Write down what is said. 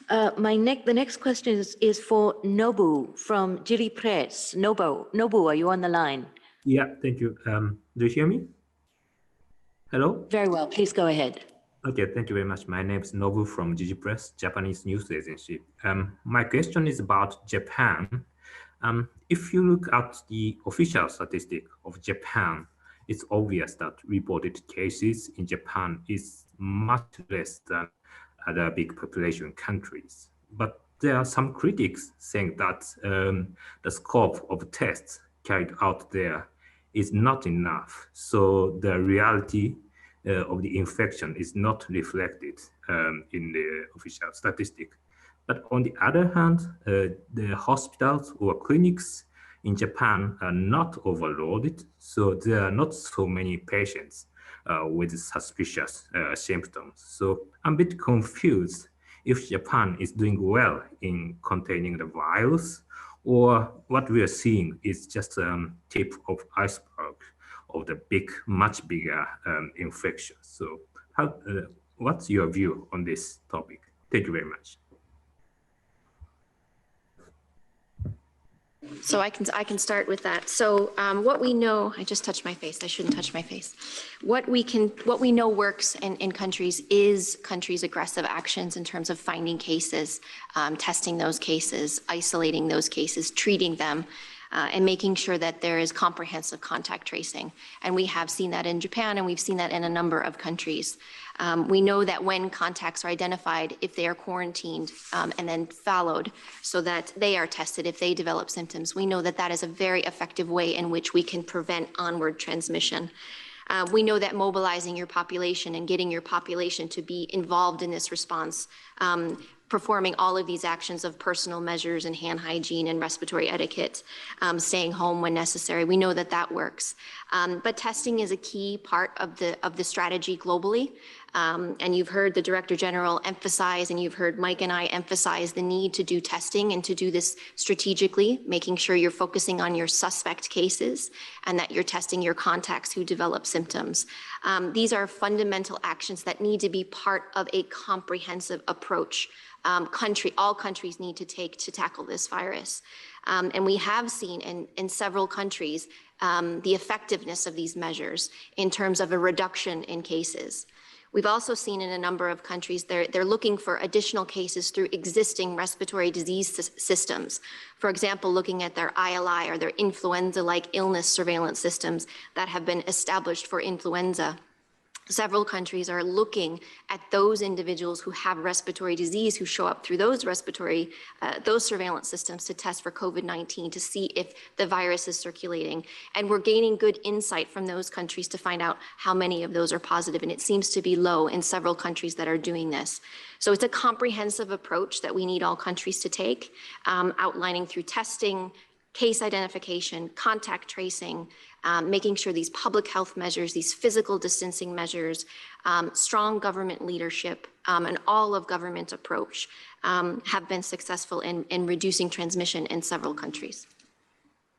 The next question is for Nobu from Jiri Press. Nobu, are you on the line? Yeah, thank you. Do you hear me? Hello? Very well, please go ahead. Okay, thank you very much. My name is Nobu from GG Press, Japanese news agency. My question is about Japan. If you look at the official statistic of Japan, it's obvious that reported cases in Japan is much less than other big population countries. But there are some critics saying that the scope of tests carried out there is not enough. So the reality of the infection is not reflected in the official statistic. But on the other hand, the hospitals or clinics in Japan are not overloaded, so there are not so many patients with suspicious symptoms. So I'm a bit confused if Japan is doing well in containing the virus, or what we are seeing is just a tip of iceberg of the much bigger infection. So what's your view on this topic? Thank you very much. So I can start with that. So what we know, I just touched my face. I shouldn't touch my face. What we know works in countries is countries' aggressive actions in terms of finding cases, testing those cases, isolating those cases, treating them, and making sure that there is comprehensive contact tracing. And we have seen that in Japan, and we've seen that in a number of countries. We know that when contacts are identified, if they are quarantined and then followed so that they are tested if they develop symptoms, we know that that is a very effective way in which we can prevent onward transmission. We know that mobilizing your population and getting your population to be involved in this response, performing all of these actions of personal measures and hand hygiene and respiratory etiquette, staying home when necessary. We know that that works. But testing is a key part of the strategy globally. And you've heard the Director General emphasize, and you've heard Mike and I emphasize the need to do testing and to do this strategically, making sure you're focusing on your suspect cases and that you're testing your contacts who develop symptoms. These are fundamental actions that need to be part of a comprehensive approach all countries need to take to tackle this virus. And we have seen in several countries the effectiveness of these measures in terms of a reduction in cases. We've also seen in a number of countries, they're looking for additional cases through existing respiratory disease systems. For example, looking at their ILI or their influenza-like illness surveillance systems that have been established for influenza. Several countries are looking at those individuals who have respiratory disease who show up through those surveillance systems to test for COVID-19 to see if the virus is circulating. And we're gaining good insight from those countries to find out how many of those are positive. And it seems to be low in several countries that are doing this. So it's a comprehensive approach that we need all countries to take, outlining through testing, case identification, contact tracing, making sure these public health measures, these physical distancing measures, strong government leadership, and all of government approach have been successful in reducing transmission in several countries.